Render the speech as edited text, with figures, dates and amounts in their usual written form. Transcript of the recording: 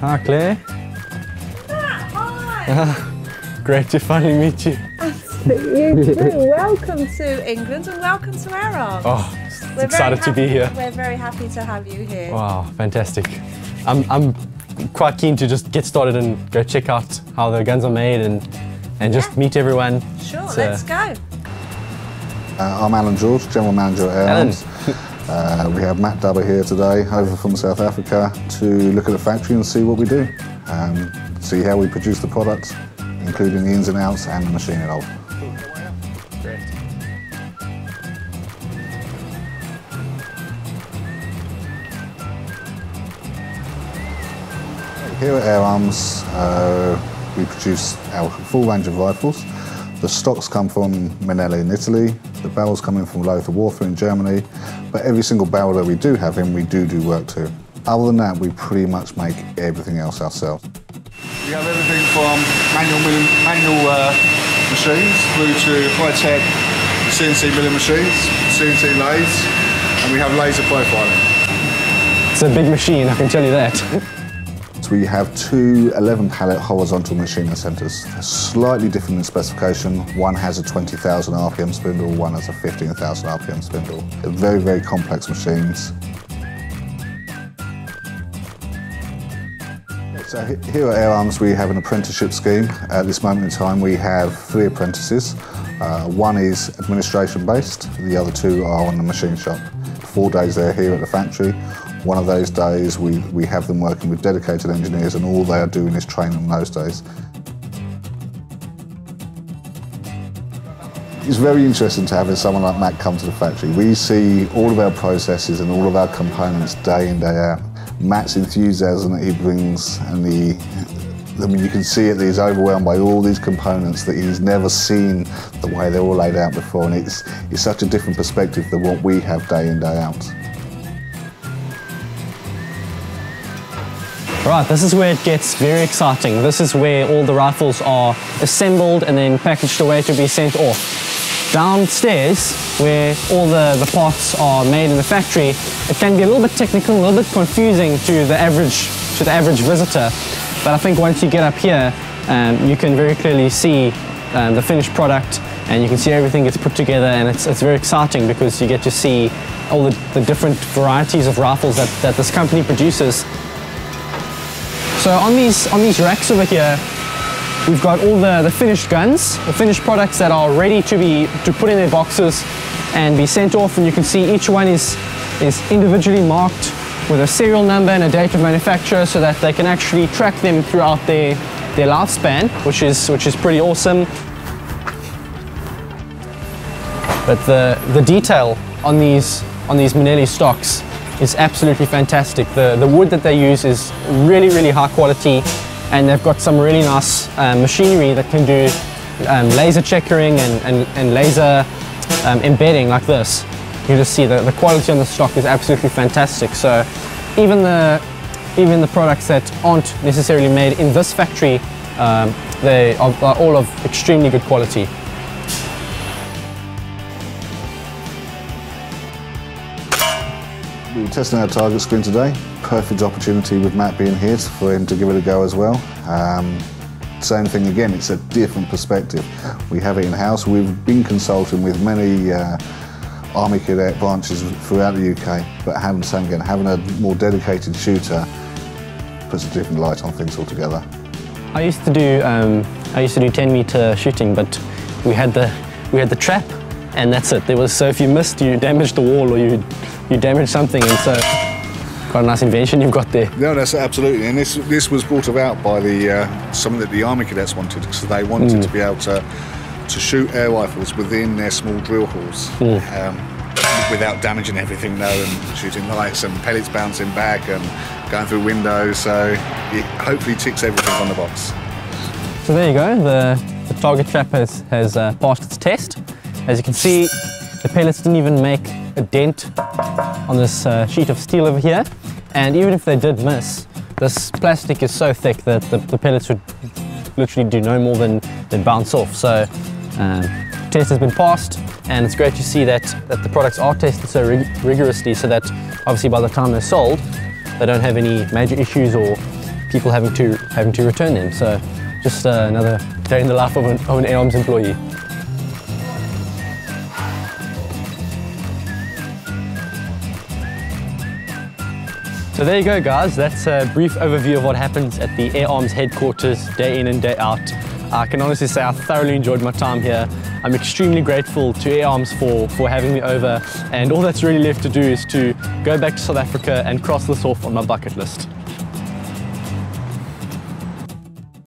Hi, Claire. Hi. Great to finally meet you. You too. Welcome to England and welcome to Air Arms. Oh, excited to be here. We're very happy to have you here. Wow, fantastic. I'm quite keen to just get started and go check out how the guns are made and just meet everyone. Sure, let's go. I'm Alan George, General Manager at Air Arms. We have Matt Dubber here today, over from South Africa, to look at the factory and see what we do. See how we produce the products, including the ins and outs and the machine and all. Great. Here at Air Arms, we produce our full range of rifles. The stocks come from Minelli in Italy, the barrels come in from Lothar Walther in Germany, but every single barrel that we do have in, we do work to. Other than that, we pretty much make everything else ourselves. We have everything from manual machines through to high-tech CNC milling machines, CNC lathes, and we have laser profiling. It's a big machine, I can tell you that. So we have two 11-pallet horizontal machining centres, slightly different in specification. One has a 20,000 RPM spindle, one has a 15,000 RPM spindle. They're very, very complex machines. So here at Air Arms we have an apprenticeship scheme. At this moment in time we have 3 apprentices. One is administration based, the other 2 are on the machine shop. 4 days they're here at the factory. One of those days we have them working with dedicated engineers and all they are doing is training on those days. It's very interesting to have someone like Matt come to the factory. We see all of our processes and all of our components day in, day out. Matt's enthusiasm that he brings and I mean, you can see it that he's overwhelmed by all these components that he's never seen the way they're all laid out before, and it's such a different perspective than what we have day in, day out. Right, this is where it gets very exciting. This is where all the rifles are assembled and then packaged away to be sent off. Downstairs, where all the parts are made in the factory, it can be a little bit technical, a little bit confusing to the average visitor. But I think once you get up here, you can very clearly see the finished product, and you can see everything gets put together, and it's very exciting because you get to see all the different varieties of rifles that this company produces. So on these racks over here, we've got all the finished guns, the finished products that are ready to put in their boxes and be sent off, and you can see each one is individually marked with a serial number and a date of manufacture so that they can actually track them throughout their lifespan, which is pretty awesome. But the detail on these Minelli stocks is absolutely fantastic. The wood that they use is really, really high quality, and they've got some really nice machinery that can do laser checkering and laser embedding like this. You just see the quality on the stock is absolutely fantastic. So even the products that aren't necessarily made in this factory, they are all of extremely good quality. We were testing our target screen today. Perfect opportunity with Matt being here for him to give it a go as well. Same thing again, it's a different perspective. We have it in-house. We've been consulting with many Army cadet branches throughout the UK, but having a more dedicated shooter puts a different light on things altogether. I used to do 10-meter shooting, but we had the trap, and that's it. So if you missed, you damaged the wall or you damaged something, and so quite a nice invention you've got there. No, that's absolutely, and this was brought about by something that the Army cadets wanted, because they wanted to be able to shoot air rifles within their small drill halls without damaging everything, and shooting lights and pellets bouncing back and going through windows, so it hopefully ticks everything on the box. So there you go, the target trap has passed its test. As you can see, the pellets didn't even make a dent on this sheet of steel over here, and even if they did miss, this plastic is so thick that the pellets would literally do no more than bounce off. So test has been passed, and it's great to see that the products are tested so rigorously, so that obviously by the time they're sold they don't have any major issues or people having to return them. So just another day in the life of an Air Arms employee. So there you go, guys. That's a brief overview of what happens at the Air Arms headquarters day in and day out. I can honestly say I thoroughly enjoyed my time here. I'm extremely grateful to Air Arms for having me over, and all that's really left to do is to go back to South Africa and cross this off on my bucket list.